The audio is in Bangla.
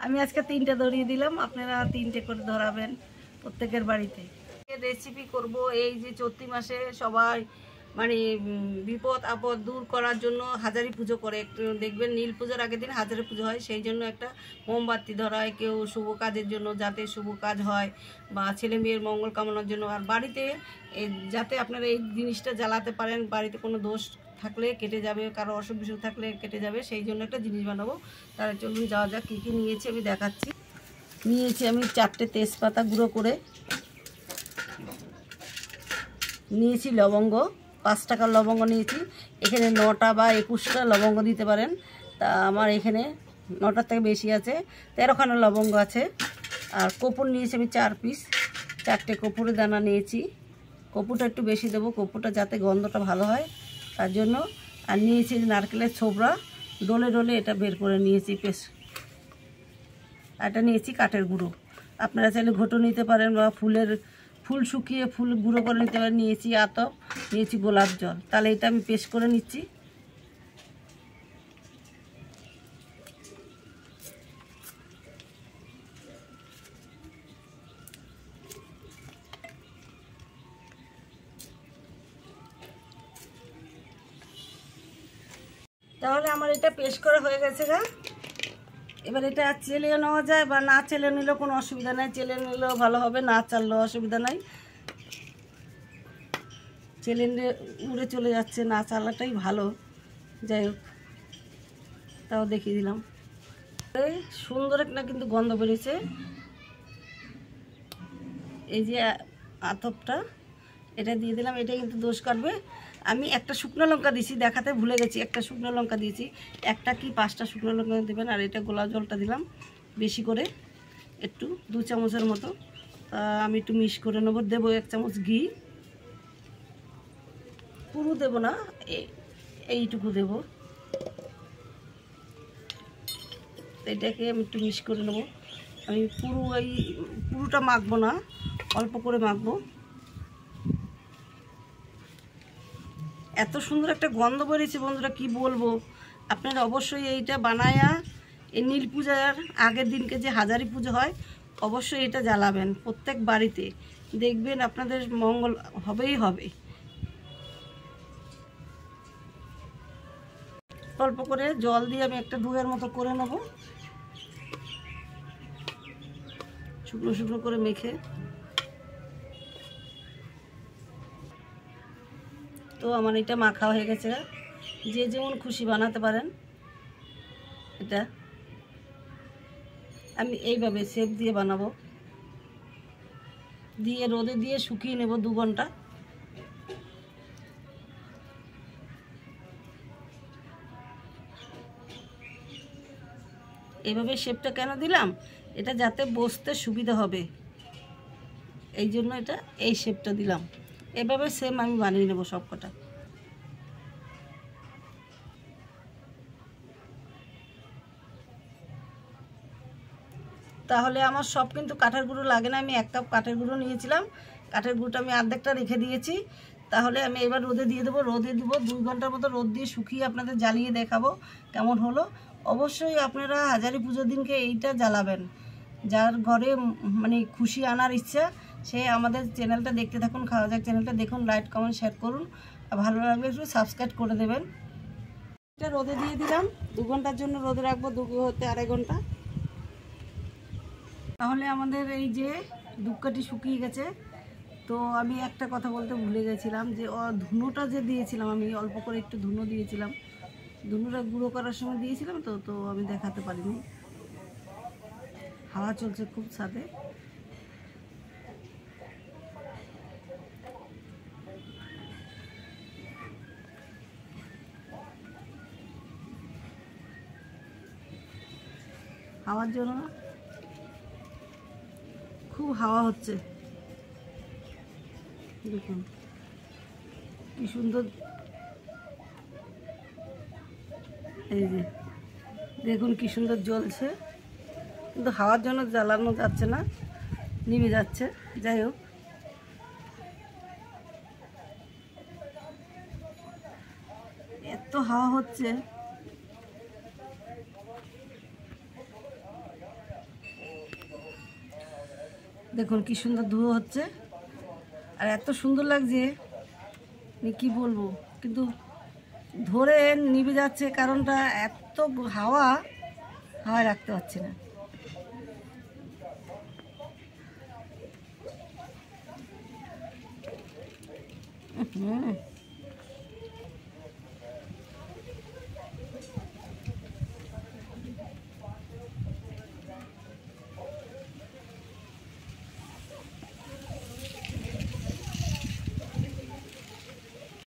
আমি আজকে 3টে ধরিয়ে দিলাম, আপনারা 3টে করে ধরাবেন প্রত্যেকের বাড়িতে। রেসিপি করব এই যে চৈত্র মাসে সবাই মানে বিপদ আপদ দূর করার জন্য হাজারি পুজো করে। একটু দেখবেন নীল পুজোর আগের দিন হাজারি পুজো হয়, সেই জন্য একটা মোমবাতি ধরা হয় কেউ শুভ কাজের জন্য, যাতে শুভ কাজ হয় বা ছেলে মেয়ের মঙ্গল কামনার জন্য। আর বাড়িতে যাতে আপনারা এই জিনিসটা জ্বালাতে পারেন, বাড়িতে কোনো দোষ থাকলে কেটে যাবে, কারো অসুখ বিসুখ থাকলে কেটে যাবে, সেই জন্য একটা জিনিস বানাবো। তাহলে চলুন যাওয়া যাক। কী কী নিয়েছি আমি দেখাচ্ছি। নিয়েছি আমি 4টে তেজপাতা গুঁড়ো করে, নিয়েছি লবঙ্গ 5 টাকার লবঙ্গ নিয়েছি। এখানে 9টা বা 21টা লবঙ্গ দিতে পারেন, তা আমার এখানে 9টার থেকে বেশি আছে, 13খানা লবঙ্গ আছে। আর কর্পূর নিয়েছি আমি 4 পিস, 4টে কর্পূরের দানা নিয়েছি। কর্পূরটা একটু বেশি দেবো, কর্পূরটা যাতে গন্ধটা ভালো হয় তার জন্য। আর নিয়েছি নারকেলের ছোবড়া, ডলে ডলে এটা বের করে নিয়েছি পেস্ট। এটা নিয়েছি কাঠের গুঁড়ো, আপনারা চাইলে ঘটো নিতে পারেন বা ফুল শুকিয়ে ফুল গুঁড়ো করে নিতে পারেন। নিয়েছি আতপ, নিয়েছি গোলাপ জল। তাহলে এটা আমি পেস্ট করে নিচ্ছি। তাহলে আমার এটা পেস্ট করা হয়ে গেছে না। এবার এটা চেলেও নেওয়া যায় বা না চেলে নিলেও কোনো অসুবিধা নেই, চেলে নিলেও ভালো হবে, না চাললেও অসুবিধা নাই। চেলে নিলে উড়ে চলে যাচ্ছে, না চালাটাই ভালো। যাই হোক, তাও দেখিয়ে দিলাম। এই সুন্দর একটা কিন্তু গন্ধ বেরিয়েছে। এই যে আতপটা এটা দিয়ে দিলাম, এটা কিন্তু দোষ কাটবে। আমি একটা শুকনো লঙ্কা দিয়েছি, দেখাতে ভুলে গেছি, একটা শুকনো লঙ্কা দিয়েছি। একটা কি 5টা শুকনো লঙ্কা দেবেন। আর এটা গোলাপ জলটা দিলাম বেশি করে, একটু 2 চামচের মতো। আমি একটু মিক্স করে নেবো। দেবো 1 চামচ ঘি, পুরো দেবো না, এইটুকু দেবো। এটাকে আমি একটু মিক্স করে নেবো। আমি পুরোটা মাখবো না, অল্প করে মাখবো। এত সুন্দর একটা গন্ধ বেরিয়েছে বন্ধুরা, কি বলবো। আপনারা অবশ্যই এইটা বানায়া এই নীল পূজার আগের দিনকে যে হাজারি পুজো হয়, অবশ্যই এটা জ্বালাবেন প্রত্যেক বাড়িতে, দেখবেন আপনাদের মঙ্গল হবেই হবে। অল্প করে জল দিয়ে আমি একটা ডুয়ের মতো করে নেব, শুকনো শুকনো করে মেখে। তো আমার এটা মাখা হয়ে গেছে, যে যেমন খুশি বানাতে পারেন। এটা আমি এইভাবে শেপ দিয়ে বানাবো, দিয়ে রোদে দিয়ে শুকিয়ে নেব 2 ঘন্টা। এইভাবে শেপটা কেন দিলাম, এটা যাতে বসতে সুবিধা হবে, এই জন্য এটা এই শেপটা দিলাম। এভাবে সেম আমি বানিয়ে নেব সব কটা। তাহলে আমার সব কিন্তু কাঠের গুঁড়ো লাগে না। আমি 1 কাপ কাঠের গুঁড়ো নিয়েছিলাম, কাঠের গুঁড়োটা আমি অর্ধেকটা রেখে দিয়েছি। তাহলে আমি এবার রোদে দিয়ে দেবো, রোদে দেবো 2 ঘন্টার মতো রোদ দিয়ে শুকিয়ে আপনাদের জ্বালিয়ে দেখাবো কেমন হলো। অবশ্যই আপনারা হাজারি পুজোর দিনকে এইটা জ্বালাবেন। যার ঘরে মানে খুশি আনার ইচ্ছা, সে আমাদের চ্যানেলটা দেখতে থাকুন, খাওয়া যাক চ্যানেলটা দেখুন, লাইক কমেন্ট শেয়ার করুন, আর ভালো লাগলে একটু সাবস্ক্রাইব করে দেবেন। এটা রোদে দিয়ে দিলাম, 2 ঘন্টার জন্য রোদে রাখবো, 2 হতে 2.5 ঘন্টা। তাহলে আমাদের এই যে ধূপকাঠি শুকিয়ে গেছে। তো আমি একটা কথা বলতে ভুলে গেছিলাম, যে ধুনোটা যে দিয়েছিলাম, আমি অল্প করে একটু ধুনো দিয়েছিলাম, ধুনোটা গুঁড়ো করার সময় দিয়েছিলাম। তো আমি দেখাতে পারিনি। হাওয়া চলছে খুব ছাদে। হাওয়ার জন্য খুব হাওয়া হচ্ছে, দেখুন কি সুন্দর। এই যে দেখুন কি সুন্দর জ্বলছে, কিন্তু হাওয়ার জন্য জ্বালানো যাচ্ছে না, নিভে যাচ্ছে। যাই হোক, এত হাওয়া হচ্ছে। দেখুন কি সুন্দর ধুয়ো হচ্ছে, আর এত সুন্দর লাগছে কি বলবো, কিন্তু ধরে নিভে যাচ্ছে, কারণটা এত হাওয়ায় রাখতে পারছি না।